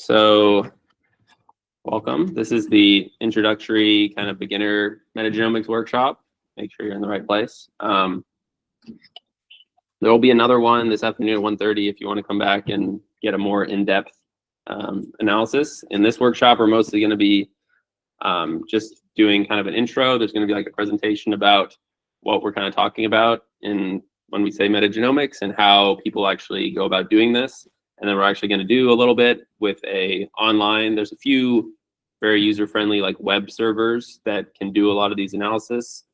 So welcome. This is the introductory kind of beginner metagenomics workshop. Make sure you're in the right place. There will be another one this afternoon at 1:30 if you want to come back and get a more in-depth analysis. In this workshop, we're mostly going to be just doing kind of an intro. There's going to be like a presentation about what we're kind of talking about when we say metagenomics and how people actually go about doing this. And then we're actually going to do a little bit with online. There's a few very user-friendly like web servers that can do a lot of these analysis.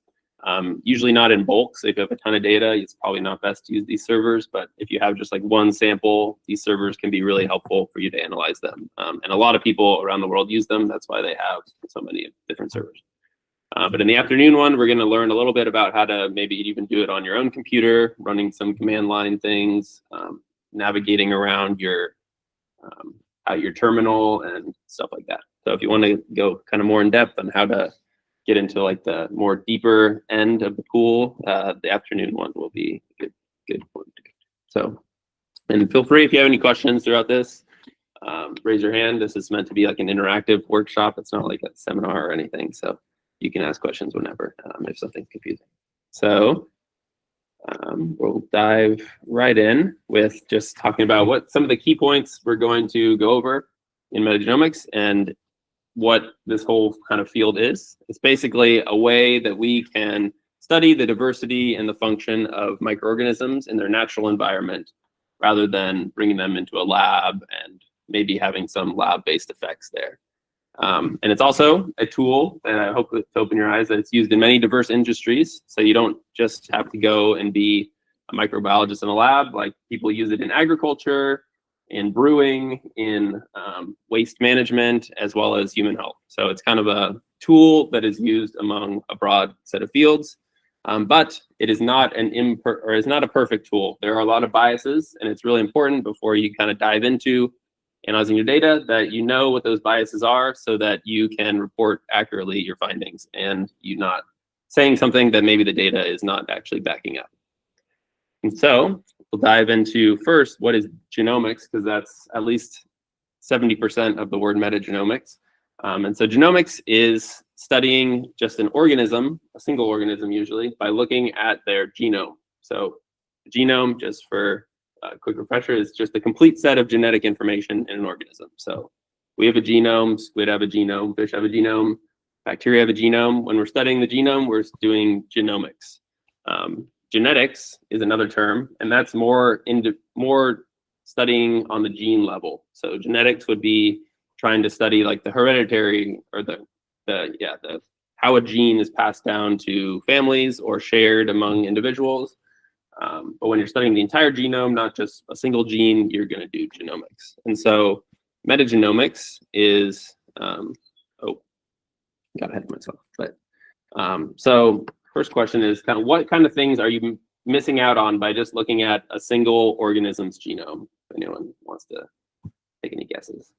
Usually not in bulk, so if you have a ton of data, it's probably not best to use these servers, but if you have just like one sample, these servers can be really helpful for you to analyze them. And a lot of people around the world use them, that's why they have so many different servers. But in the afternoon one, we're gonna learn a little bit about how to maybe even do it on your own computer, running some command line things, navigating around your terminal and stuff like that. So if you want to go kind of more in depth on how to get into like the more deeper end of the pool, the afternoon one will be a good one to go. So, and feel free if you have any questions throughout this, raise your hand. This is meant to be like an interactive workshop. It's not like a seminar or anything. So you can ask questions whenever if something's confusing. So we'll dive right in with just talking about what some of the key points we're going to go over in metagenomics and what this whole kind of field is. It's basically a way that we can study the diversity and the function of microorganisms in their natural environment rather than bringing them into a lab and maybe having some lab-based effects there. And it's also a tool that I hope to open your eyes that it's used in many diverse industries. So you don't just have to go and be a microbiologist in a lab. Like people use it in agriculture, in brewing, in waste management, as well as human health. So it's kind of a tool that is used among a broad set of fields, but it is not a perfect tool. There are a lot of biases, and it's really important before you kind of dive into analyzing your data that you know what those biases are so that you can report accurately your findings and you're not saying something that maybe the data is not actually backing up. And so we'll dive into first, what is genomics? Because that's at least 70% of the word metagenomics. And so genomics is studying just an organism, a single organism usually, by looking at their genome. So the genome, just for a quick refresher, is just a complete set of genetic information in an organism. So we have a genome, squid have a genome, fish have a genome, bacteria have a genome. When we're studying the genome, we're doing genomics. Genetics is another term, and that's more studying on the gene level. So genetics would be trying to study like the hereditary or how a gene is passed down to families or shared among individuals. But when you're studying the entire genome, not just a single gene, you're going to do genomics. And so metagenomics is, got ahead of myself. But so first question is kind of what kind of things are you missing out on by just looking at a single organism's genome? If anyone wants to take any guesses.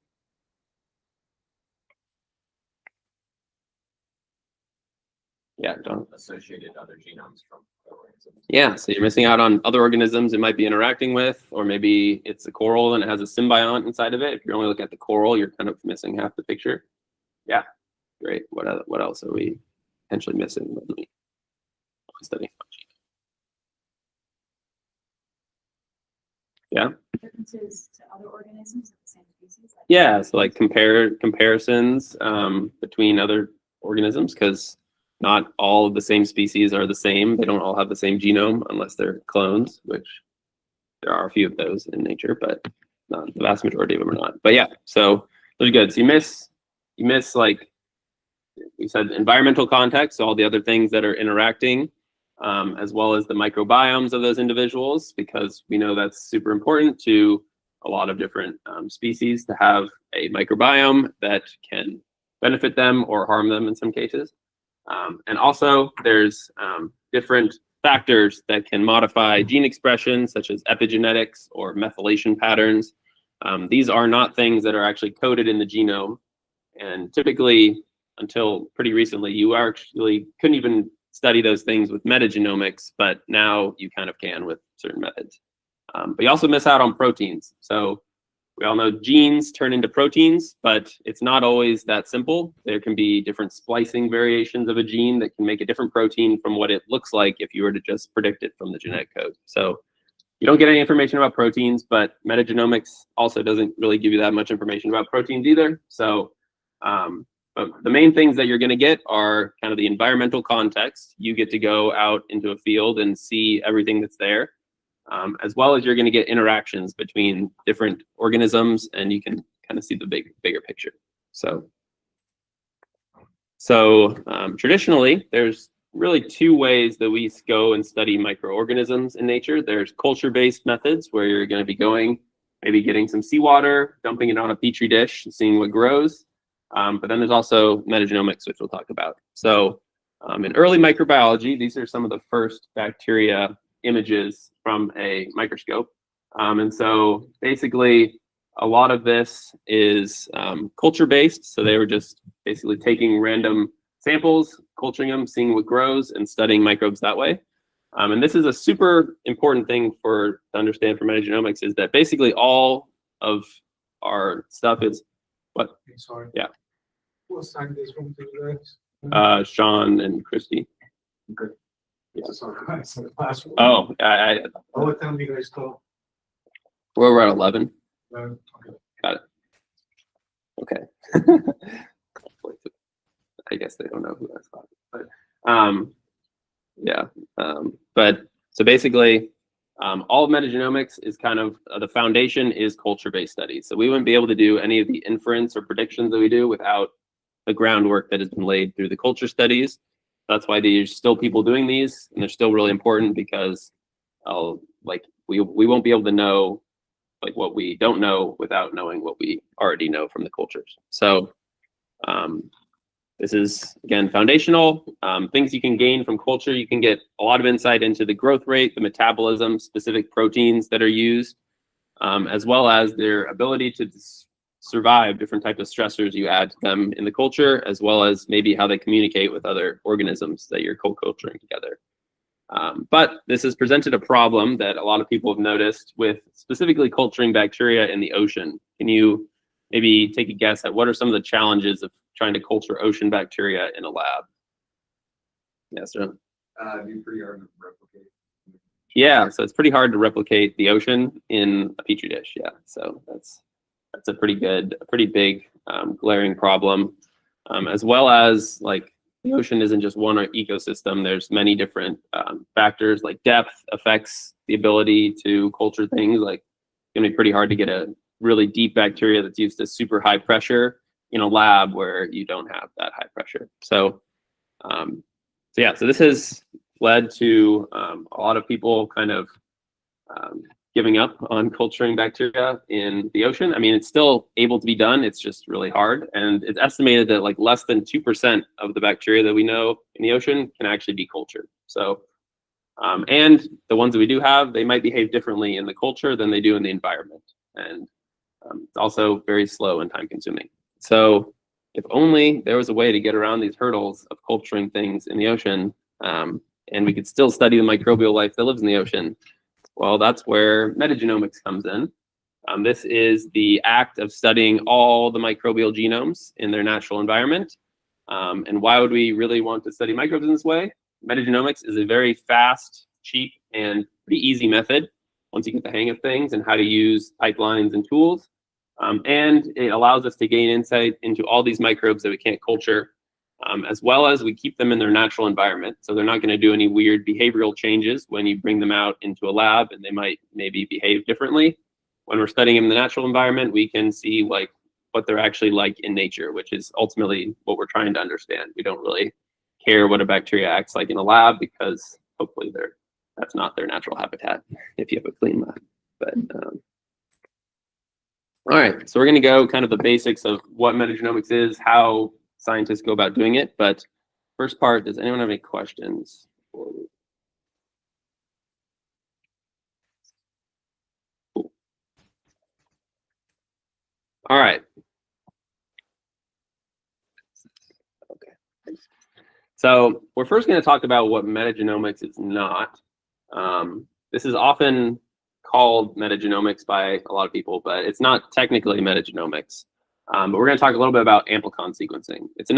Yeah, don't. Associated other genomes from organisms. Yeah, so you're missing out on other organisms it might be interacting with, or maybe it's a coral and it has a symbiont inside of it. If you're only looking at the coral, you're kind of missing half the picture. Yeah, great. What else are we potentially missing when we studying? Yeah. Differences to other organisms of the same species. Yeah, so like comparisons between other organisms, because not all of the same species are the same. They don't all have the same genome unless they're clones, which there are a few of those in nature, but not the vast majority of them are not. But yeah, so those are good. So you miss like we said, environmental context, so all the other things that are interacting, as well as the microbiomes of those individuals, because we know that's super important to a lot of different species to have a microbiome that can benefit them or harm them in some cases. And also there's different factors that can modify gene expression, such as epigenetics or methylation patterns. These are not things that are actually coded in the genome. And typically, until pretty recently, you actually couldn't even study those things with metagenomics, but now you kind of can with certain methods. But you also miss out on proteins. So We all know genes turn into proteins, but it's not always that simple. There can be different splicing variations of a gene that can make a different protein from what it looks like if you were to just predict it from the genetic code. So you don't get any information about proteins, but metagenomics also doesn't really give you that much information about proteins either. So but the main things that you're going to get are kind of the environmental context. You get to go out into a field and see everything that's there. As well as you're going to get interactions between different organisms, and you can kind of see the bigger picture. So traditionally, there's really two ways that we go and study microorganisms in nature. There's culture-based methods where you're going to be going, maybe getting some seawater, dumping it on a petri dish, and seeing what grows. But then there's also metagenomics, which we'll talk about. So in early microbiology, these are some of the first bacteria images from a microscope. And so basically, a lot of this is culture-based. So they were just basically taking random samples, culturing them, seeing what grows, and studying microbes that way. And this is a super important thing to understand for metagenomics, is that basically all of our stuff is what? Sorry. Yeah. What scientists from today? Sean and Christy. Good. Yeah. Sorry, it's the last one. Oh, What time do you guys start? we're at 11. Okay. Got it. Okay. I guess they don't know who that's about. But yeah. But so basically, all of metagenomics is kind of the foundation is culture-based studies. So we wouldn't be able to do any of the inference or predictions that we do without the groundwork that has been laid through the culture studies. That's why there's still people doing these, and they're still really important because we won't be able to know like what we don't know without knowing what we already know from the cultures. So this is, again, foundational. Things you can gain from culture. You can get a lot of insight into the growth rate, the metabolism, specific proteins that are used, as well as their ability to survive different types of stressors you add to them in the culture, as well as maybe how they communicate with other organisms that you're co-culturing together. But this has presented a problem that a lot of people have noticed with specifically culturing bacteria in the ocean. Can you maybe take a guess at what are some of the challenges of trying to culture ocean bacteria in a lab? Yes, sir. It'd be pretty hard to replicate. Yeah, so it's pretty hard to replicate the ocean in a petri dish. Yeah, so that's a pretty big glaring problem, as well as like the ocean isn't just one ecosystem. There's many different factors, like depth affects the ability to culture things. Like it's gonna be pretty hard to get a really deep bacteria that's used to super high pressure in a lab where you don't have that high pressure. So, so this has led to a lot of people kind of giving up on culturing bacteria in the ocean. I mean, it's still able to be done. It's just really hard. And it's estimated that like less than 2% of the bacteria that we know in the ocean can actually be cultured. So, and the ones that we do have, they might behave differently in the culture than they do in the environment. And it's also very slow and time consuming. So if only there was a way to get around these hurdles of culturing things in the ocean, and we could still study the microbial life that lives in the ocean. Well, that's where metagenomics comes in. This is the act of studying all the microbial genomes in their natural environment. And why would we really want to study microbes in this way? Metagenomics is a very fast, cheap, and pretty easy method once you get the hang of things and how to use pipelines and tools. And it allows us to gain insight into all these microbes that we can't culture, as well as we keep them in their natural environment. So they're not going to do any weird behavioral changes when you bring them out into a lab, and they might maybe behave differently. When we're studying them in the natural environment, we can see like what they're actually like in nature, which is ultimately what we're trying to understand. We don't really care what a bacteria acts like in a lab because hopefully that's not their natural habitat if you have a clean lab. But all right, so we're going to go kind of the basics of what metagenomics is, how scientists go about doing it. But first part, does anyone have any questions? Cool. All right. Okay. So we're first going to talk about what metagenomics is not. This is often called metagenomics by a lot of people, but it's not technically metagenomics. But we're going to talk a little bit about amplicon sequencing. It's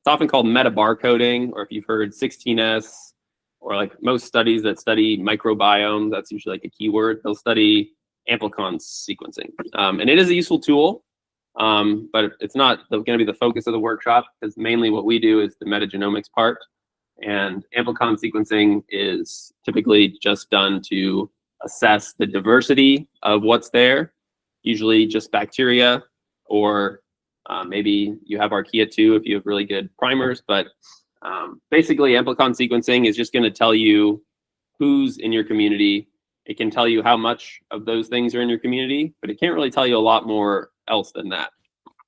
often called metabarcoding, or if you've heard 16S, or like most studies that study microbiome, that's usually like a keyword, they'll study amplicon sequencing. And it is a useful tool, but it's not going to be the focus of the workshop, because mainly what we do is the metagenomics part. And amplicon sequencing is typically just done to assess the diversity of what's there, usually just bacteria, or maybe you have archaea too if you have really good primers. But basically, amplicon sequencing is just going to tell you who's in your community. It can tell you how much of those things are in your community, but it can't really tell you a lot more else than that.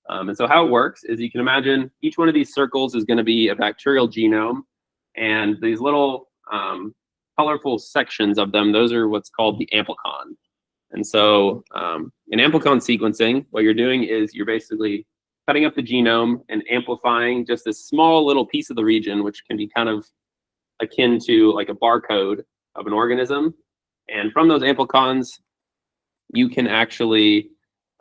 And so how it works is, you can imagine each one of these circles is going to be a bacterial genome, and these little colorful sections of them, those are what's called the amplicon. And so in amplicon sequencing, what you're doing is you're basically cutting up the genome and amplifying just this small little piece of the region, which can be kind of akin to like a barcode of an organism. And from those amplicons, you can actually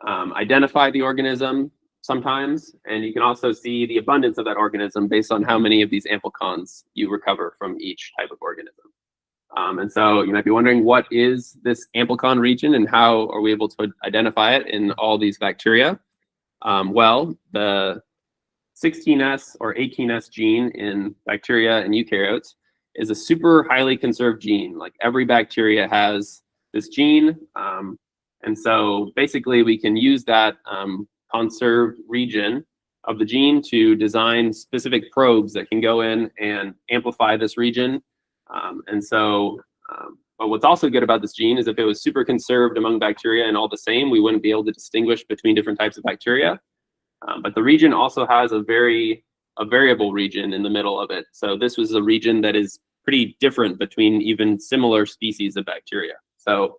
identify the organism sometimes, and you can also see the abundance of that organism based on how many of these amplicons you recover from each type of organism. And so you might be wondering, what is this amplicon region and how are we able to identify it in all these bacteria? Well, the 16S or 18S gene in bacteria and eukaryotes is a super highly conserved gene. Like every bacteria has this gene. And so basically we can use that conserved region of the gene to design specific probes that can go in and amplify this region. But what's also good about this gene is if it was super conserved among bacteria and all the same, we wouldn't be able to distinguish between different types of bacteria. But the region also has a variable region in the middle of it. So this was a region that is pretty different between even similar species of bacteria. So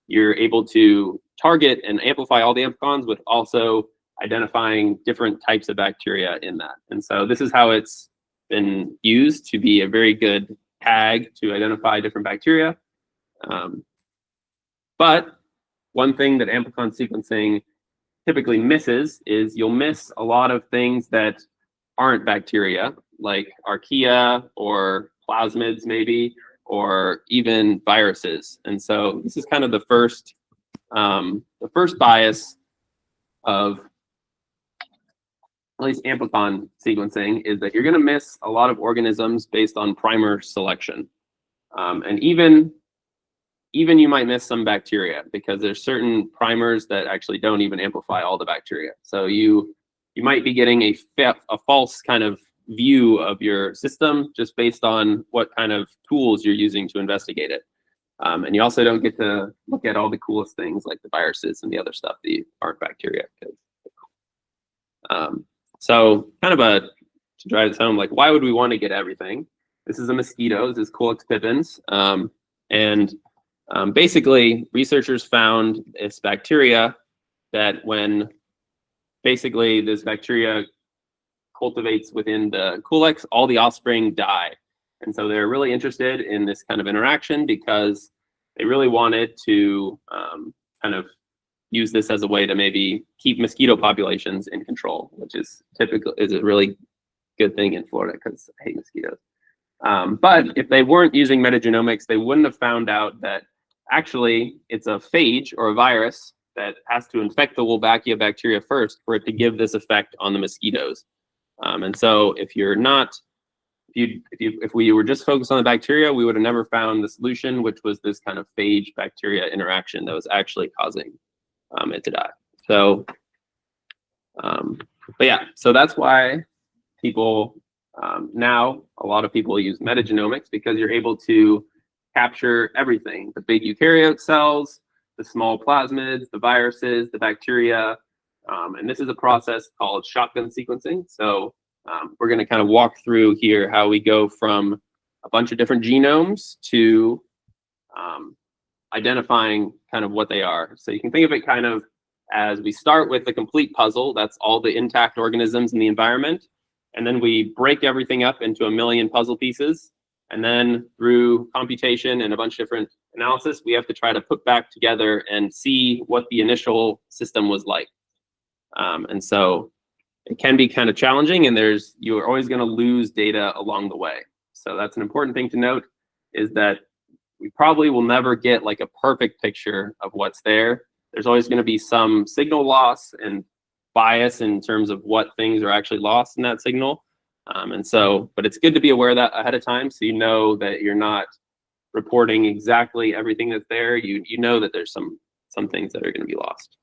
you're able to target and amplify all the amplicons with also identifying different types of bacteria in that. And so this is how it's been used to be a very good tag to identify different bacteria. But one thing that amplicon sequencing typically misses is you'll miss a lot of things that aren't bacteria, like archaea or plasmids maybe, or even viruses. And so this is kind of the first bias of at least amplicon sequencing, is that you're going to miss a lot of organisms based on primer selection. And even you might miss some bacteria, because there's certain primers that actually don't even amplify all the bacteria. So you might be getting a false kind of view of your system just based on what kind of tools you're using to investigate it. And you also don't get to look at all the coolest things like the viruses and the other stuff that aren't bacteria. So kind of to drive this home, like, why would we want to get everything? This is a mosquito, this is Culex pipiens. Basically, researchers found this bacteria that when basically this bacteria cultivates within the Culex, all the offspring die. And so they're really interested in this kind of interaction because they really wanted to kind of use this as a way to maybe keep mosquito populations in control, which is a really good thing in Florida because I hate mosquitoes. But if they weren't using metagenomics, they wouldn't have found out that actually it's a phage or a virus that has to infect the Wolbachia bacteria first for it to give this effect on the mosquitoes. And so if we were just focused on the bacteria, we would have never found the solution, which was this kind of phage bacteria interaction that was actually causing it to die. So, but yeah, so that's why people now, a lot of people use metagenomics, because you're able to capture everything: the big eukaryote cells, the small plasmids, the viruses, the bacteria. And this is a process called shotgun sequencing. So we're going to kind of walk through here how we go from a bunch of different genomes to identifying kind of what they are. So you can think of it kind of as we start with the complete puzzle. That's all the intact organisms in the environment. And then we break everything up into a million puzzle pieces. And then through computation and a bunch of different analysis, we have to try to put back together and see what the initial system was like. And so it can be kind of challenging, and you're always going to lose data along the way. So that's an important thing to note, is that we probably will never get like a perfect picture of what's there. There's always going to be some signal loss and bias in terms of what things are actually lost in that signal. But it's good to be aware of that ahead of time, so you know that you're not reporting exactly everything that's there. You know that there's some things that are going to be lost.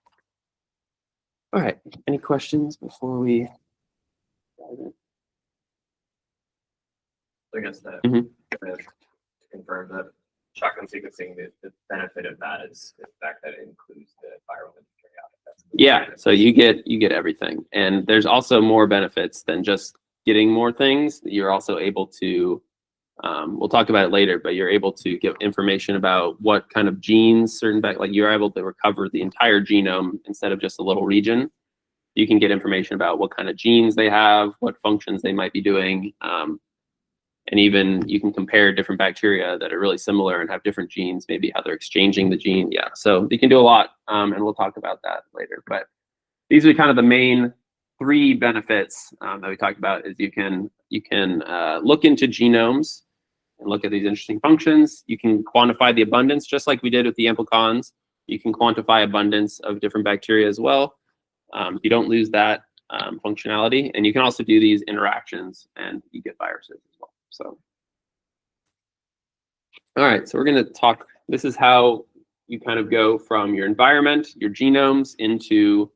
All right, any questions before we dive in? I guess that Mhm. to confirm that shotgun sequencing, the benefit of that is the fact that it includes the viral and periodic. Yeah, so you get everything, and there's also more benefits than just getting more things. You're also able to, we'll talk about it later, but you're able to get information about what kind of genes like you're able to recover the entire genome instead of just a little region. You can get information about what kind of genes they have, what functions they might be doing, and even you can compare different bacteria that are really similar and have different genes, maybe how they're exchanging the gene. Yeah, so you can do a lot, and we'll talk about that later. But these are kind of the main 3 benefits that we talked about. Is you can look into genomes and look at these interesting functions. You can quantify the abundance, just like we did with the amplicons. You can quantify abundance of different bacteria as well. You don't lose that functionality, and you can also do these interactions, and you get viruses as well. So, all right, so we're going to talk. This is how you kind of go from your environment, your genomes, into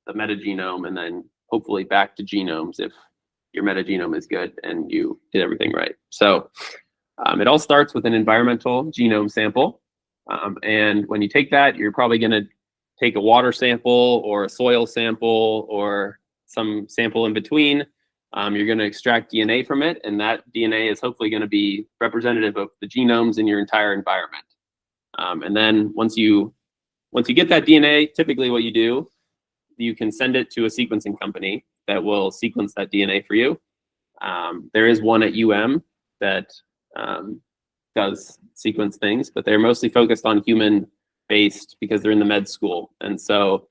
the metagenome, and then hopefully back to genomes if your metagenome is good and you did everything right. So it all starts with an environmental genome sample. And when you take that, you're probably going to take a water sample or a soil sample or some sample in between. You're going to extract DNA from it, and that DNA is hopefully going to be representative of the genomes in your entire environment. And then once you get that DNA, typically what you do, you can send it to a sequencing company that will sequence that DNA for you. There is one at that does sequence things, but they're mostly focused on human-based because they're in the med school. And so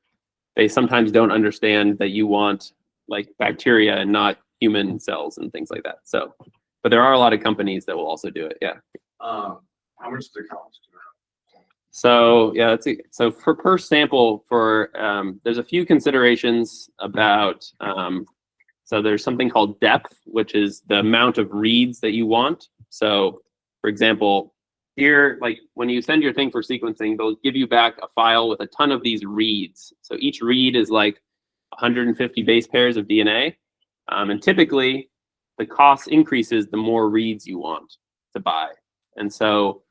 they sometimes don't understand that you want like bacteria and not human cells and things like that. So, but there are a lot of companies that will also do it. Yeah. How much does it cost? So yeah, so for per sample, there's a few considerations about. So there's something called depth, which is the amount of reads that you want. So, for example, here, like when you send your thing for sequencing, they'll give you back a file with a ton of these reads. So each read is like 150 base pairs of DNA. And typically, the cost increases the more reads you want to buy. And so,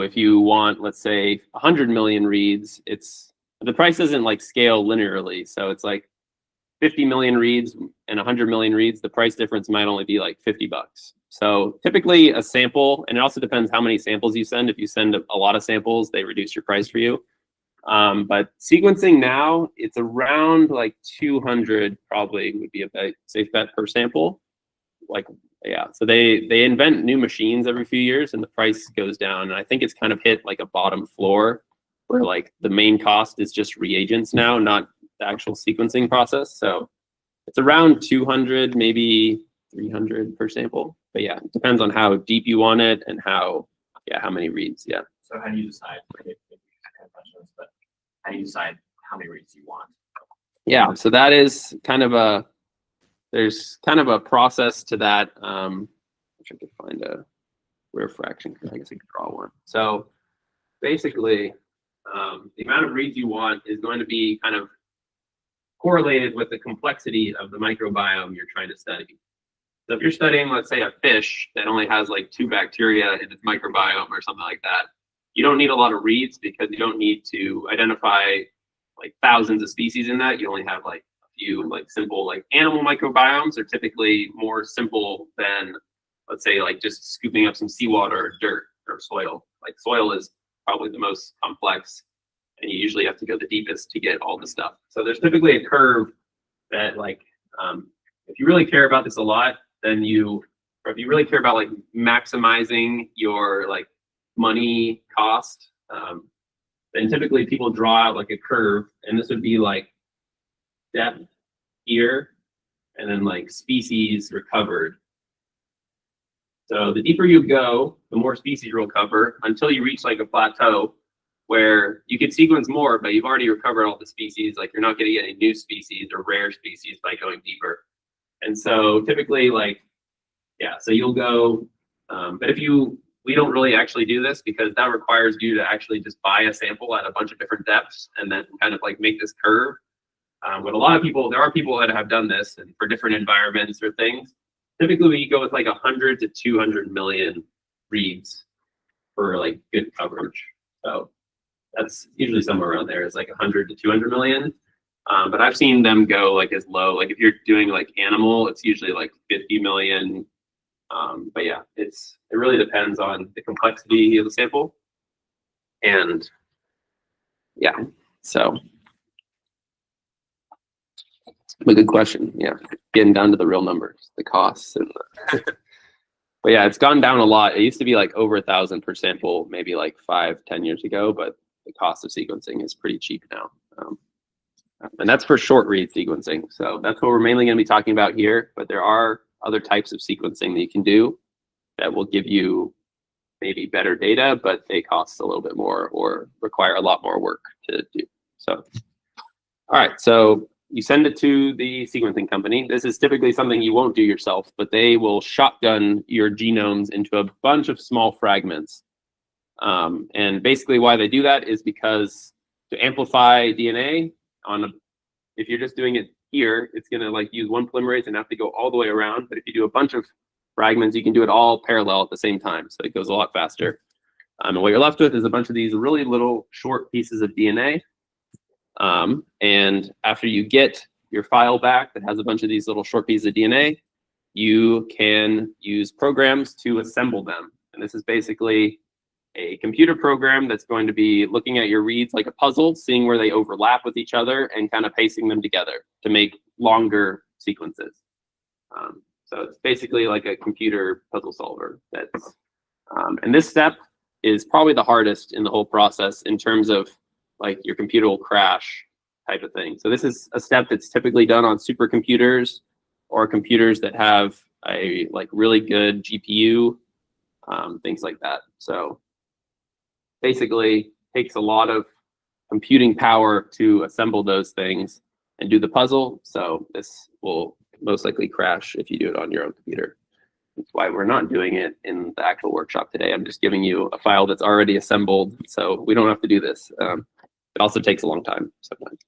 if you want, let's say, 100 million reads, the price doesn't like scale linearly. So it's like 50 million reads and 100 million reads, the price difference might only be like $50. So typically a sample, and it also depends how many samples you send. If you send a lot of samples, they reduce your price for you. But sequencing now, it's around like 200 probably would be a safe bet per sample. Like, yeah, so they invent new machines every few years and the price goes down. And I think it's kind of hit like a bottom floor where like the main cost is just reagents now, not the actual sequencing process. So it's around 200, maybe 300 per sample. But yeah, it depends on how deep you want it and how many reads. Yeah. So how do you decide? But how do you decide how many reads you want? Yeah, so that is kind of there's kind of a process to that. I'm trying to find a rare fraction. I guess I could draw one. So basically, the amount of reads you want is going to be kind of correlated with the complexity of the microbiome you're trying to study. So if you're studying, let's say, a fish that only has like 2 bacteria in its microbiome or something like that, you don't need a lot of reads because you don't need to identify like thousands of species in that. You only have like a few like simple like animal microbiomes are typically more simple than, let's say, like just scooping up some seawater or dirt or soil. Like soil is probably the most complex, and you usually have to go the deepest to get all the stuff. So there's typically a curve that like, if you really care about this a lot, or if you really care about like maximizing your like money cost, then typically people draw out like a curve, and this would be like depth here, and then like species recovered. So the deeper you go, the more species you'll recover until you reach like a plateau where you can sequence more, but you've already recovered all the species. Like you're not going to get any new species or rare species by going deeper. And so typically like, yeah, so you'll go, but we don't really actually do this because that requires you to actually just buy a sample at a bunch of different depths and then kind of like make this curve. But a lot of people, there are people that have done this and for different environments or things. Typically we go with like 100 to 200 million reads for like good coverage. So that's usually somewhere around there. It's like 100 to 200 million. But I've seen them go like as low, like if you're doing like animal, it's usually like 50 million. But yeah, it really depends on the complexity of the sample. And yeah, so. A good question. Yeah, getting down to the real numbers, the costs, and but yeah, it's gone down a lot. It used to be like over 1,000 per sample, maybe like 5-10 years ago, but the cost of sequencing is pretty cheap now. And that's for short read sequencing. So that's what we're mainly going to be talking about here. But there are other types of sequencing that you can do that will give you maybe better data, but they cost a little bit more or require a lot more work to do. So, all right, so you send it to the sequencing company. This is typically something you won't do yourself, but they will shotgun your genomes into a bunch of small fragments. And basically why they do that is because to amplify DNA if you're just doing it here, it's gonna like use one polymerase and have to go all the way around. But if you do a bunch of fragments, you can do it all parallel at the same time. So it goes a lot faster. And what you're left with is a bunch of these really little short pieces of DNA. And after you get your file back that has a bunch of these little short pieces of DNA, you can use programs to assemble them. And this is basically a computer program that's going to be looking at your reads like a puzzle, seeing where they overlap with each other and kind of pasting them together to make longer sequences. So it's basically like a computer puzzle solver. And this step is probably the hardest in the whole process in terms of like your computer will crash type of thing. So this is a step that's typically done on supercomputers or computers that have a like really good GPU, things like that. So basically takes a lot of computing power to assemble those things and do the puzzle. So this will most likely crash if you do it on your own computer. That's why we're not doing it in the actual workshop today. I'm just giving you a file that's already assembled, so we don't have to do this. It also takes a long time sometimes.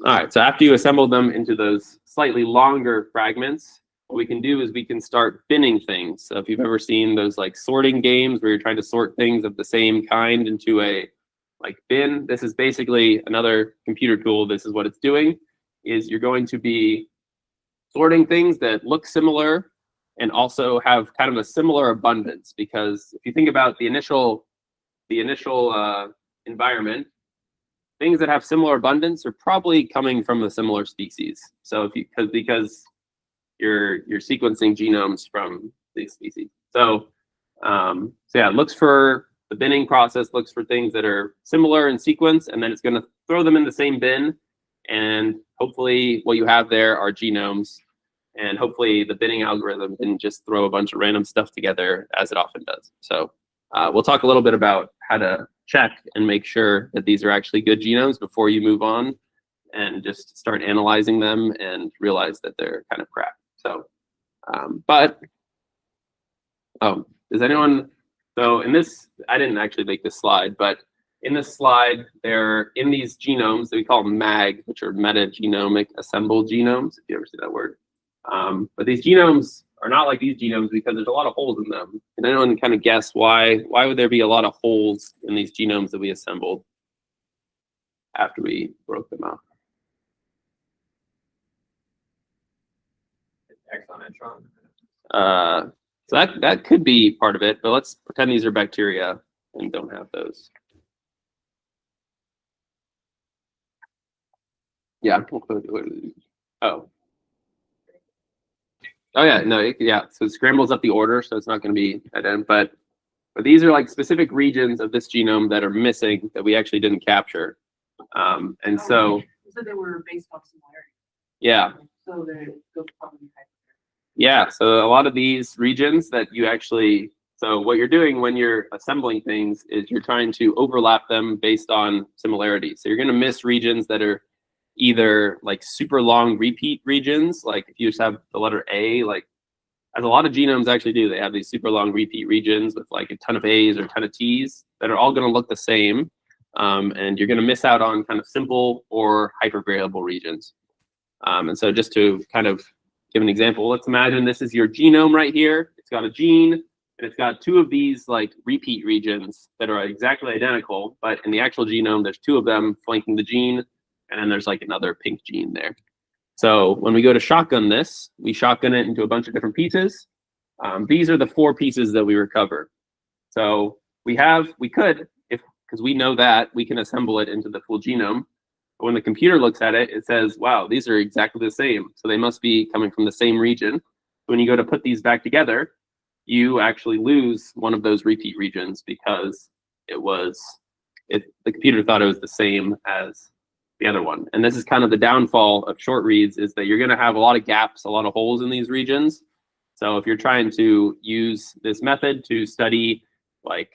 All right, so after you assemble them into those slightly longer fragments, what we can do is we can start binning things. So if you've ever seen those like sorting games where you're trying to sort things of the same kind into a like bin, this is basically another computer tool. This is what it's doing, is you're going to be sorting things that look similar and also have kind of a similar abundance. Because if you think about the initial environment, things that have similar abundance are probably coming from a similar species. So because you're sequencing genomes from these species. So yeah, it looks for the binning process, looks for things that are similar in sequence, and then it's going to throw them in the same bin. And hopefully what you have there are genomes. And hopefully the binning algorithm didn't just throw a bunch of random stuff together as it often does. So we'll talk a little bit about how to check and make sure that these are actually good genomes before you move on and just start analyzing them and realize that they're kind of crap. So, does anyone, so in this, I didn't actually make this slide, but in this slide, they're in these genomes that we call MAG, which are metagenomic assembled genomes, if you ever see that word. But these genomes are not like these genomes because there's a lot of holes in them. Can anyone kind of guess why would there be a lot of holes in these genomes that we assembled after we broke them up? Exon, intron. So that could be part of it, but let's pretend these are bacteria and don't have those. Yeah. Oh yeah, no, yeah. So it scrambles up the order, so it's not going to be at end. But But these are like specific regions of this genome that are missing that we actually didn't capture. And so, So they were based off similarity. yeah. So they'll probably be hyper. Yeah, so a lot of these regions that you actually, so what you're doing when you're assembling things is you're trying to overlap them based on similarity. So you're going to miss regions that are either like super long repeat regions, like if you just have the letter A, like as a lot of genomes actually do, they have these super long repeat regions with like a ton of A's or a ton of T's that are all going to look the same. And you're going to miss out on kind of simple or hypervariable regions. And so just to kind of give an example, let's imagine this is your genome right here. It's got a gene, and it's got two of these like repeat regions that are exactly identical, but in the actual genome, there's two of them flanking the gene, and then there's like another pink gene there. So when we go to shotgun this, we shotgun it into a bunch of different pieces. These are the 4 pieces that we recover. So we could, because we know that, we can assemble it into the full genome. But when the computer looks at it, it says, wow, these are exactly the same. So they must be coming from the same region. When you go to put these back together, you actually lose one of those repeat regions because the computer thought it was the same as the other one. And this is kind of the downfall of short reads, is that you're going to have a lot of gaps, a lot of holes in these regions. So if you're trying to use this method to study like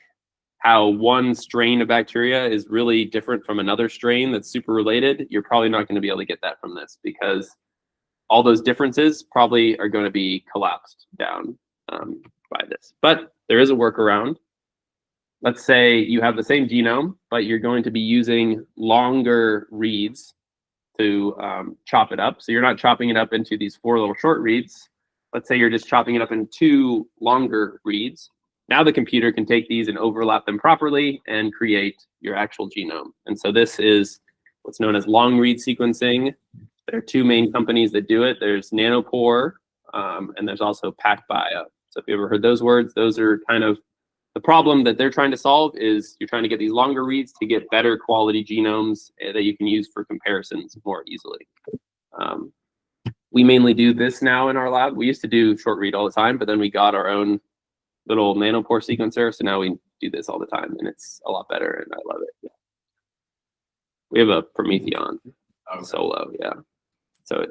how one strain of bacteria is really different from another strain that's super related, you're probably not going to be able to get that from this, because all those differences probably are going to be collapsed down by this. But there is a workaround. Let's say you have the same genome, but you're going to be using longer reads to chop it up. So you're not chopping it up into these 4 little short reads. Let's say you're just chopping it up in 2 longer reads. Now the computer can take these and overlap them properly and create your actual genome. And so this is what's known as long read sequencing. There are 2 main companies that do it. There's Nanopore, and there's also PacBio. So if you ever heard those words, those are kind of the problem that they're trying to solve, is you're trying to get these longer reads to get better quality genomes that you can use for comparisons more easily. We mainly do this now in our lab. We used to do short read all the time, but then we got our own little nanopore sequencer, so now we do this all the time, and it's a lot better, and I love it. Yeah. We have a Prometheon solo, yeah. So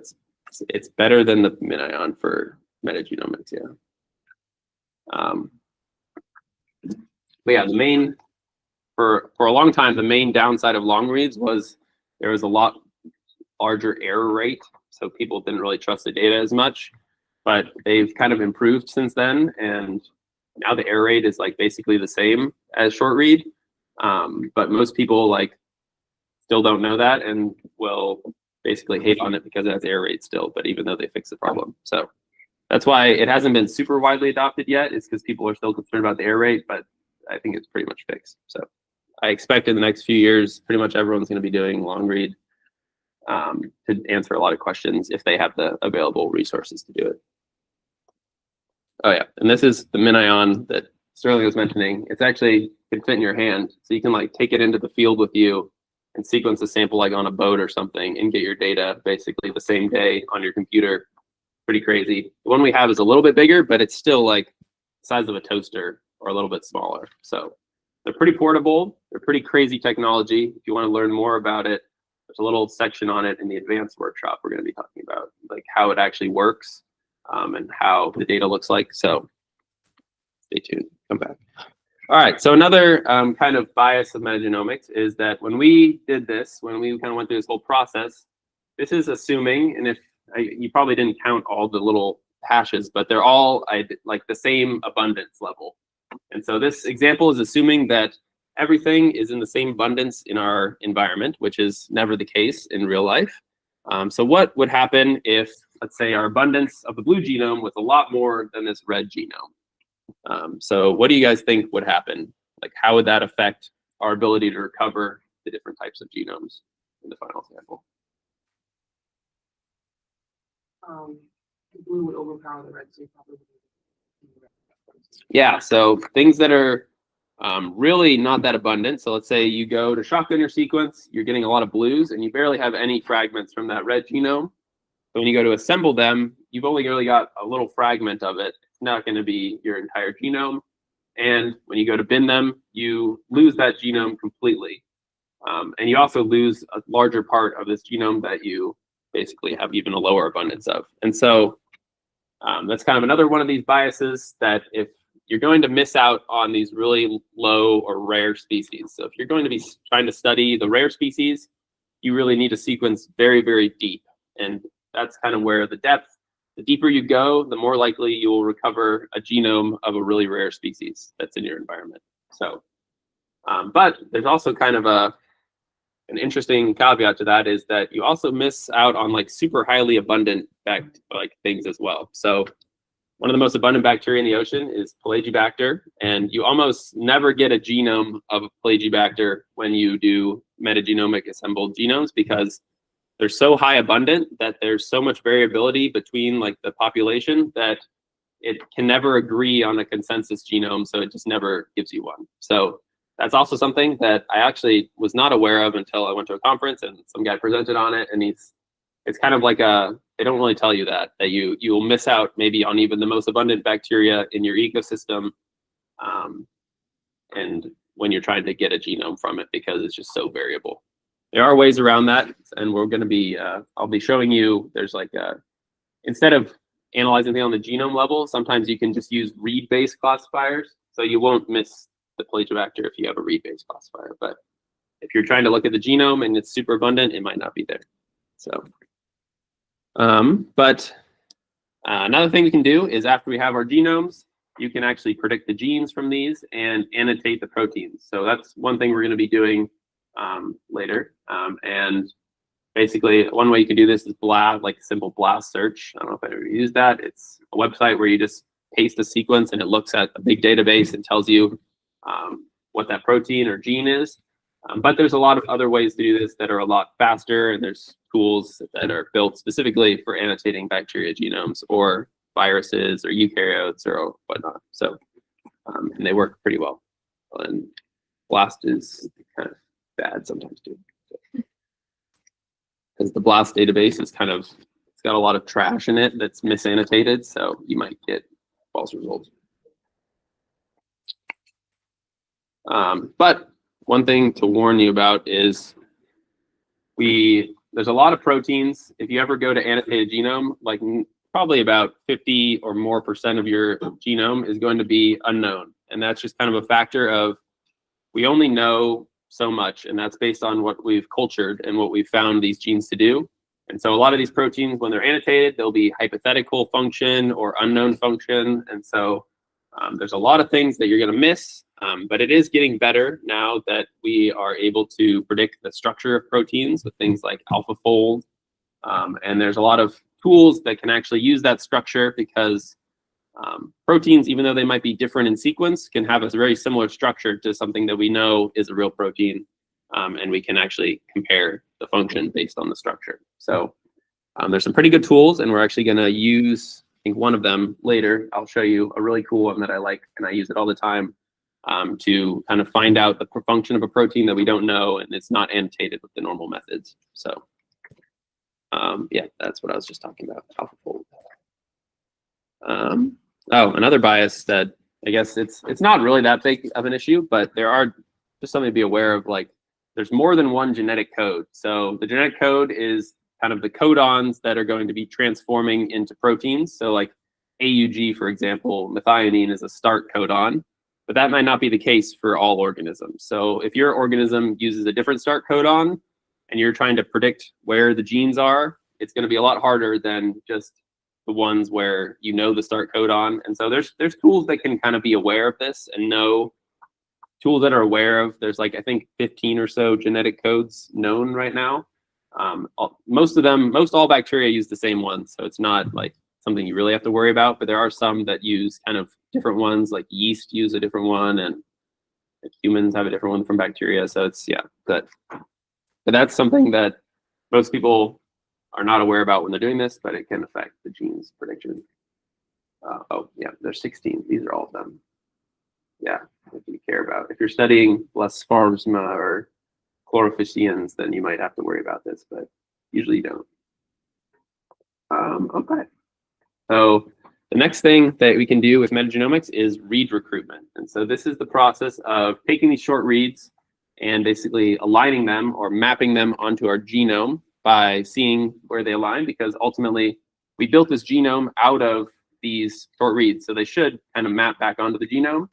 it's better than the Minion for metagenomics, yeah. But yeah, the main, for a long time, the main downside of long reads was there was a lot larger error rate, so people didn't really trust the data as much. But they've kind of improved since then, and now the error rate is like basically the same as short read. But most people like still don't know that and will basically hate on it because it has error rate still, but even though they fix the problem. So that's why it hasn't been super widely adopted yet, is because people are still concerned about the error rate, but I think it's pretty much fixed. So I expect in the next few years, pretty much everyone's going to be doing long read to answer a lot of questions if they have the available resources to do it. Oh yeah, and this is the Minion that Sterling was mentioning. It's actually can fit in your hand, so you can like take it into the field with you and sequence a sample like on a boat or something and get your data basically the same day on your computer. Pretty crazy. The one we have is a little bit bigger, but it's still like the size of a toaster or a little bit smaller. So they're pretty portable. They're pretty crazy technology. If you want to learn more about it, there's a little section on it in the advanced workshop we're going to be talking about, like how it actually works and how the data looks like. So stay tuned. Come back. All right. So another kind of bias of metagenomics is that when we did this, when we kind of went through this whole process, this is assuming, and if you probably didn't count all the little hashes, but they're all like the same abundance level. And so this example is assuming that everything is in the same abundance in our environment, which is never the case in real life. So what would happen if, let's say, our abundance of the blue genome was a lot more than this red genome? So what do you guys think would happen? Like, how would that affect our ability to recover the different types of genomes in the final sample? The blue would overpower the red, so you probably would. Yeah, so things that are really not that abundant. So let's say you go to shotgun your sequence, you're getting a lot of blues, and you barely have any fragments from that red genome. So when you go to assemble them, you've only really got a little fragment of it. It's not going to be your entire genome. and when you go to bin them, you lose that genome completely. And you also lose a larger part of this genome that you basically have even a lower abundance of. And so that's kind of another one of these biases that if you're going to miss out on these really low or rare species. So if you're going to be trying to study the rare species, you really need to sequence very, very deep. And that's kind of where the deeper you go, the more likely you will recover a genome of a really rare species that's in your environment. So, but there's also kind of an interesting caveat to that is that you also miss out on like super highly abundant things as well. So one of the most abundant bacteria in the ocean is Pelagibacter, and you almost never get a genome of a Pelagibacter when you do metagenomic assembled genomes because they're so high abundant that there's so much variability between like the population that it can never agree on a consensus genome, so it just never gives you one. So that's also something that I actually was not aware of until I went to a conference and some guy presented on it, and it's kind of like they don't really tell you that you will miss out maybe on even the most abundant bacteria in your ecosystem, and when you're trying to get a genome from it because it's just so variable. There are ways around that, and we're going to be I'll be showing you. There's like instead of analyzing things on the genome level, sometimes you can just use read-based classifiers, so you won't miss the Pelagibacter if you have a read-based classifier. But if you're trying to look at the genome and it's super abundant, it might not be there. So, but another thing we can do is after we have our genomes, you can actually predict the genes from these and annotate the proteins. So that's one thing we're going to be doing later. And basically, one way you can do this is like a simple BLAST search. I don't know if I ever used that. It's a website where you just paste a sequence and it looks at a big database and tells you what that protein or gene is. But there's a lot of other ways to do this that are a lot faster, and there's tools that are built specifically for annotating bacteria genomes or viruses or eukaryotes or whatnot. So, and they work pretty well. And BLAST is kind of bad sometimes too, because the BLAST database is it's got a lot of trash in it that's misannotated, so you might get false results. But one thing to warn you about is there's a lot of proteins. If you ever go to annotate a genome, like probably about 50% or more of your genome is going to be unknown. And that's just kind of a factor of we only know so much, and that's based on what we've cultured and what we've found these genes to do. And so a lot of these proteins, when they're annotated, they'll be hypothetical function or unknown function. And so there's a lot of things that you're going to miss, but it is getting better now that we are able to predict the structure of proteins with things like AlphaFold. And there's a lot of tools that can actually use that structure because proteins, even though they might be different in sequence, can have a very similar structure to something that we know is a real protein. And we can actually compare the function based on the structure. So there's some pretty good tools, and we're actually going to use, I think, one of them later. I'll show you a really cool one that I like, and I use it all the time to kind of find out the function of a protein that we don't know, and it's not annotated with the normal methods. So yeah, that's what I was just talking about, AlphaFold. Oh, another bias that I guess it's not really that big of an issue, but there are just something to be aware of. Like, there's more than one genetic code. So the genetic code is kind of the codons that are going to be transforming into proteins. So like AUG, for example, methionine is a start codon, but that might not be the case for all organisms. So if your organism uses a different start codon and you're trying to predict where the genes are, it's going to be a lot harder than just the ones where you know the start codon. And so there's tools that can kind of be aware of this and know tools that are aware of. There's like, I think 15 or so genetic codes known right now. Most all bacteria use the same one, so it's not like something you really have to worry about, but there are some that use kind of different ones, like yeast use a different one, and humans have a different one from bacteria. So it's, yeah, but that's something that most people are not aware about when they're doing this, but it can affect the genes prediction. Oh yeah, there's 16. These are all of them. Yeah, if you care about, if you're studying Blasphorma or chlorophycians, then you might have to worry about this, but usually you don't. Okay, so The next thing that we can do with metagenomics is read recruitment. And so this is the process of taking these short reads and basically aligning them or mapping them onto our genome by seeing where they align, because ultimately we built this genome out of these short reads. So they should kind of map back onto the genome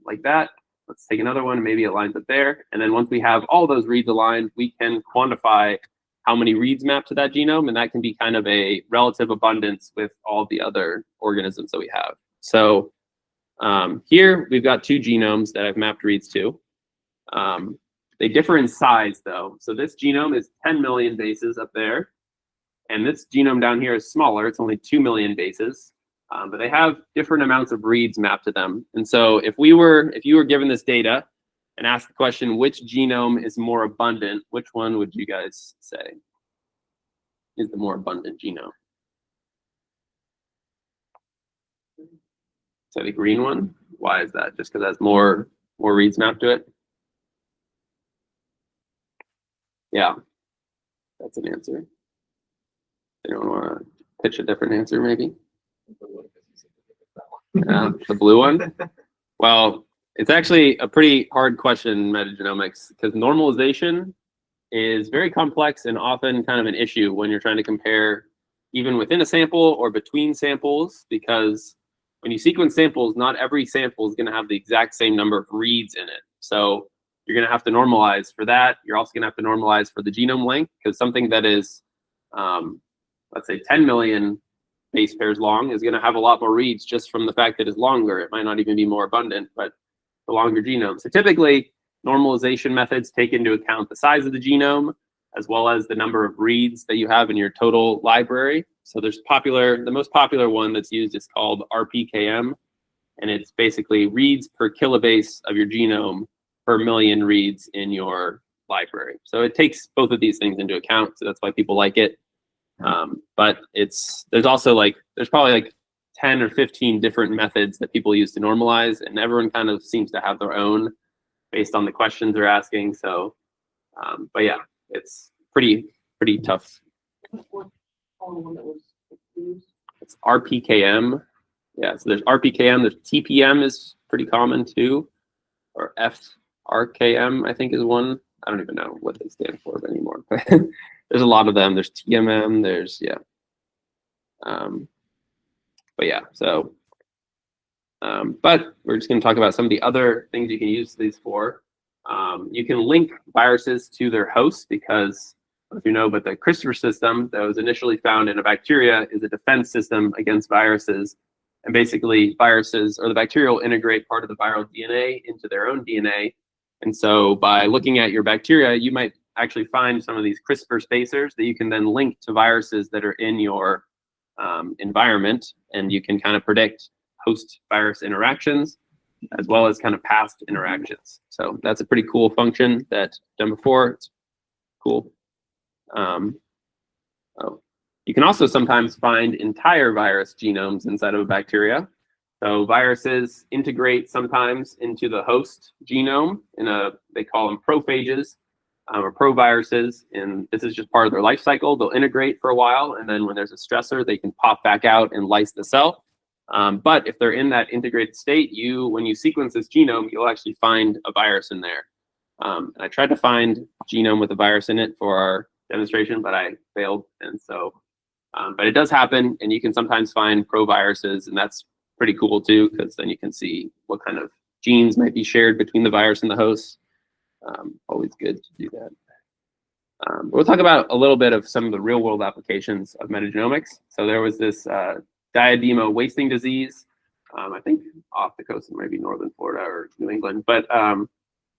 like that. Let's take another one, maybe it lines up there. And then once we have all those reads aligned, we can quantify how many reads map to that genome, and that can be kind of a relative abundance with all the other organisms that we have. So here we've got 2 genomes that I've mapped reads to. They differ in size though. So this genome is 10 million bases up there, and this genome down here is smaller. It's only 2 million bases, but they have different amounts of reads mapped to them. And so if you were given this data and asked the question, which genome is more abundant, which one would you guys say is the more abundant genome? So the green one. Why is that? Just because it has more reads mapped to it? Yeah, that's an answer. Anyone want to pitch a different answer, maybe? The blue one? Well, it's actually a pretty hard question in metagenomics, because normalization is very complex and often kind of an issue when you're trying to compare even within a sample or between samples, because when you sequence samples, not every sample is going to have the exact same number of reads in it. So you're going to have to normalize for that. You're also going to have to normalize for the genome length, because something that is, let's say 10 million base pairs long is going to have a lot more reads just from the fact that it's longer. It might not even be more abundant, but the longer genome. So typically, normalization methods take into account the size of the genome, as well as the number of reads that you have in your total library. So there's the most popular one that's used is called RPKM, and it's basically reads per kilobase of your genome per million reads in your library. So it takes both of these things into account, so that's why people like it. But there's probably like 10 or 15 different methods that people use to normalize, and everyone kind of seems to have their own based on the questions they're asking. So, but yeah, it's pretty tough. It's RPKM. Yeah, so there's RPKM, there's TPM is pretty common too, or FRKM I think is one. I don't even know what they stand for anymore, but there's a lot of them. There's TMM, there's, yeah. But yeah, so, but we're just gonna talk about some of the other things you can use these for. You can link viruses to their hosts, because, I don't know if you know, but the CRISPR system that was initially found in a bacteria is a defense system against viruses. And basically viruses, or the bacteria, will integrate part of the viral DNA into their own DNA. And so by looking at your bacteria, you might actually find some of these CRISPR spacers that you can then link to viruses that are in your environment, and you can kind of predict host virus interactions as well as kind of past interactions. So that's a pretty cool function that's done before. It's cool. You can also sometimes find entire virus genomes inside of a bacteria. So viruses integrate sometimes into the host genome they call them prophages, or proviruses, and this is just part of their life cycle. They'll integrate for a while, and then when there's a stressor, they can pop back out and lyse the cell. But if they're in that integrated state, when you sequence this genome, you'll actually find a virus in there. And I tried to find a genome with a virus in it for our demonstration, but I failed. And so, but it does happen, and you can sometimes find proviruses, and that's pretty cool too, because then you can see what kind of genes might be shared between the virus and the host. Always good to do that. We'll talk about a little bit of some of the real world applications of metagenomics. So there was this diadema wasting disease, I think off the coast of maybe northern Florida or New England, but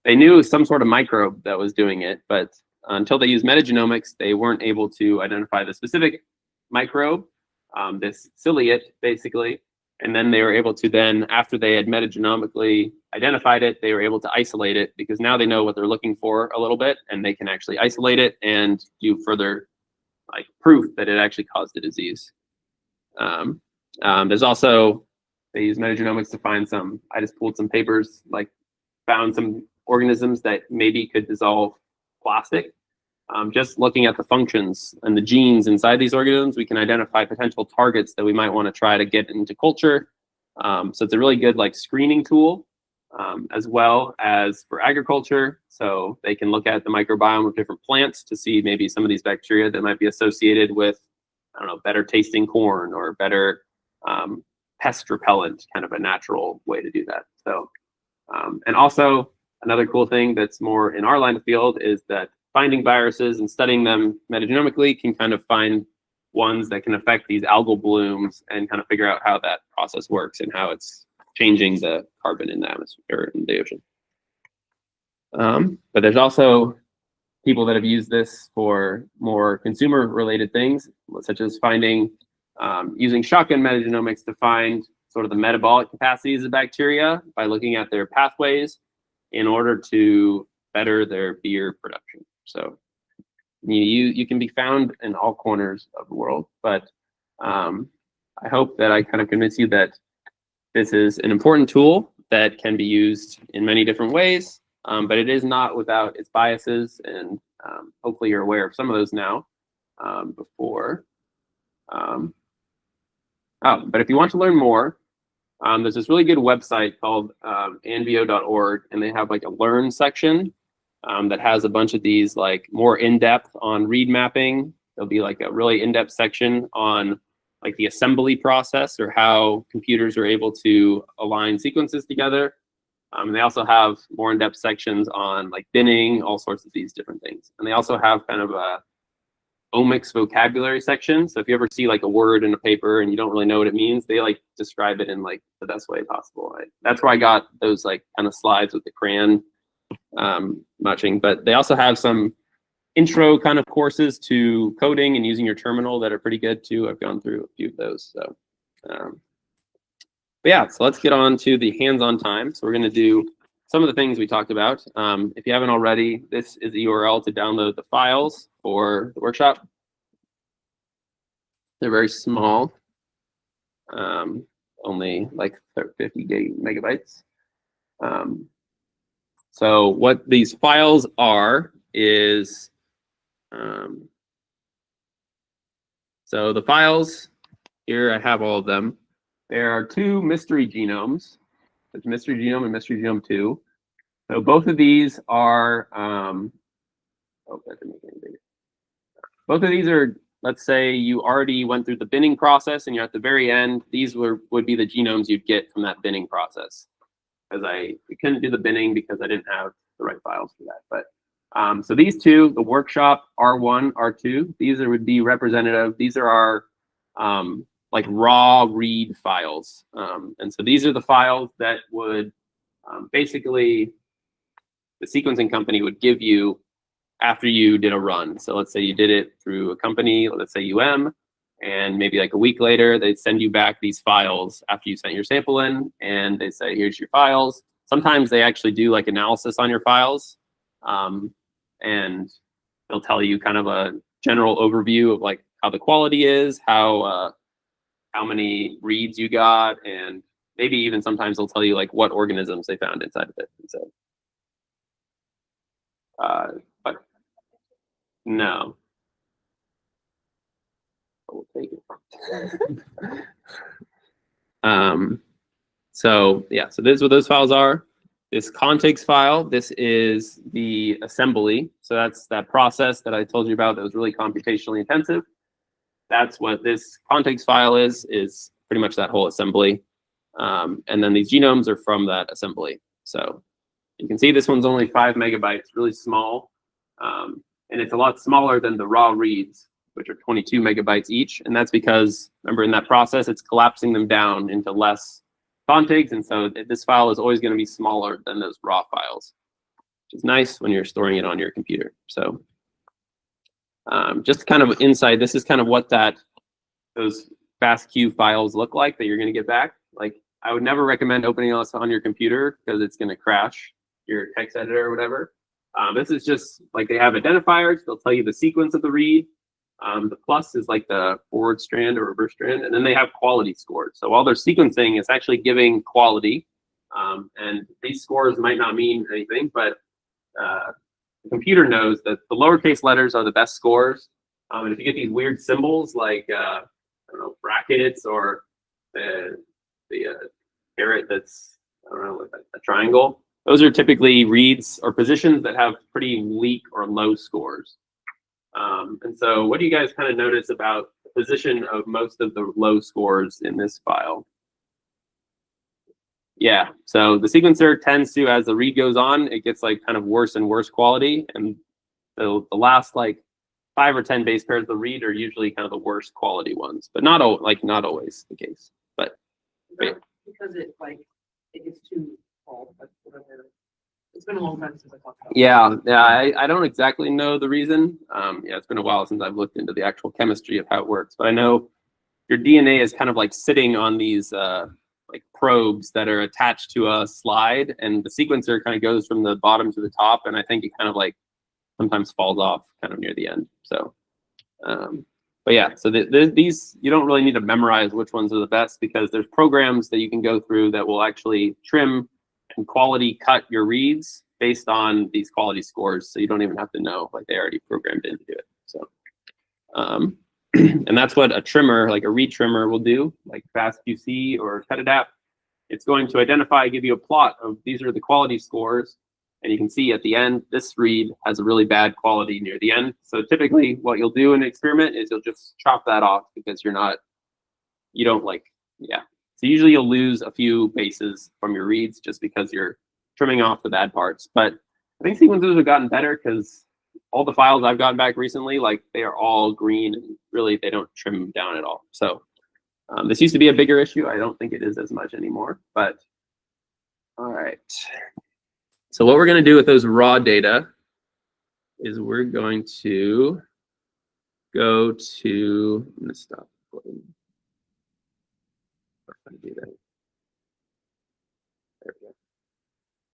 they knew some sort of microbe that was doing it, but until they used metagenomics, they weren't able to identify the specific microbe, this ciliate basically. And then they were able to after they had metagenomically identified it, they were able to isolate it, because now they know what they're looking for a little bit, and they can actually isolate it and do further proof that it actually caused the disease. There's also, they use metagenomics to find I just pulled some papers, found some organisms that maybe could dissolve plastic. just looking at the functions and the genes inside these organisms, we can identify potential targets that we might want to try to get into culture. So it's a really good like screening tool, as well as for agriculture. So they can look at the microbiome of different plants to see maybe some of these bacteria that might be associated with, I don't know, better tasting corn or better pest repellent, kind of a natural way to do that. So, and also another cool thing that's more in our line of field is that finding viruses and studying them metagenomically can kind of find ones that can affect these algal blooms and kind of figure out how that process works and how it's changing the carbon in the atmosphere in the ocean. But there's also people that have used this for more consumer related things, such as finding, using shotgun metagenomics to find sort of the metabolic capacities of bacteria by looking at their pathways in order to better their beer production. So you can be found in all corners of the world, but I hope that I kind of convince you that this is an important tool that can be used in many different ways, but it is not without its biases, and hopefully you're aware of some of those now. But if you want to learn more, there's this really good website called anvio.org, and they have like a learn section that has a bunch of these like more in-depth on read mapping. There'll be like a really in-depth section on like the assembly process or how computers are able to align sequences together. And they also have more in-depth sections on like binning, all sorts of these different things. And they also have kind of a omics vocabulary section. So if you ever see like a word in a paper and you don't really know what it means, they like describe it in like the best way possible. That's where I got those like kind of slides with the crayon matching. But they also have some intro kind of courses to coding and using your terminal that are pretty good too. I've gone through a few of those. So, but yeah, so let's get on to the hands-on time. So we're going to do some of the things we talked about. If you haven't already, this is the URL to download the files for the workshop. They're very small, only like 50 megabytes. So what these files are is, so the files, here I have all of them. There are two mystery genomes. There's mystery genome and mystery genome 2. So both of these are, oh, that didn't make it any bigger. Both of these are, let's say you already went through the binning process and you're at the very end. These would be the genomes you'd get from that binning process. Because we couldn't do the binning because I didn't have the right files for that. But so these two, the workshop R1, R2, these would be representative. These are our like raw read files. And so these are the files that would basically, the sequencing company would give you after you did a run. So let's say you did it through a company, let's say and maybe like a week later, they'd send you back these files after you sent your sample in, and they say, here's your files. Sometimes they actually do like analysis on your files, and they'll tell you kind of a general overview of like how the quality is, how many reads you got, and maybe even sometimes they'll tell you like what organisms they found inside of it. And so, but no. We'll take it. So yeah, so this is what those files are. This contigs file, this is the assembly. So that's that process that I told you about that was really computationally intensive. That's what this contigs file is pretty much that whole assembly. And then these genomes are from that assembly. So you can see this one's only 5 megabytes, really small. And it's a lot smaller than the raw reads, which are 22 megabytes each. And that's because, remember, in that process, it's collapsing them down into less contigs. And so this file is always going to be smaller than those raw files, which is nice when you're storing it on your computer. So just kind of insight, this is kind of what those FASTQ files look like that you're going to get back. Like, I would never recommend opening this on your computer because it's going to crash your text editor or whatever. This is just like they have identifiers. They'll tell you the sequence of the read. The plus is like the forward strand or reverse strand, and then they have quality scores. So while they're sequencing, it's actually giving quality. And these scores might not mean anything, but the computer knows that the lowercase letters are the best scores. And if you get these weird symbols like, I don't know, brackets or the caret that's, I don't know, like a triangle, those are typically reads or positions that have pretty weak or low scores. And so what do you guys kind of notice about the position of most of the low scores in this file? Yeah, so the sequencer tends to, as the read goes on, it gets like kind of worse and worse quality. And the last like 5 or 10 base pairs of the read are usually kind of the worst quality ones, but not always the case. But Because it gets too full, but whatever. It's been a long time since I talked about it. yeah, I don't exactly know the reason. Yeah, it's been a while since I've looked into the actual chemistry of how it works, but I know your DNA is kind of like sitting on these like probes that are attached to a slide, and the sequencer kind of goes from the bottom to the top, and I think it kind of like sometimes falls off kind of near the end. So, but yeah, so these, you don't really need to memorize which ones are the best, because there's programs that you can go through that will actually trim and quality cut your reads based on these quality scores. So you don't even have to know, like they already programmed in to do it. So, and that's what a trimmer, like a read trimmer, will do, like FastQC or Cutadapt. It's going to identify, give you a plot of these are the quality scores. And you can see at the end, this read has a really bad quality near the end. So typically what you'll do in an experiment is you'll just chop that off, because you don't like, yeah. So usually you'll lose a few bases from your reads just because you're trimming off the bad parts. But I think sequencers have gotten better, because all the files I've gotten back recently, like they are all green, and really they don't trim them down at all. So this used to be a bigger issue. I don't think it is as much anymore, but all right. So what we're going to do with those raw data is we're going to go to, I'm going to stop. How do I do that?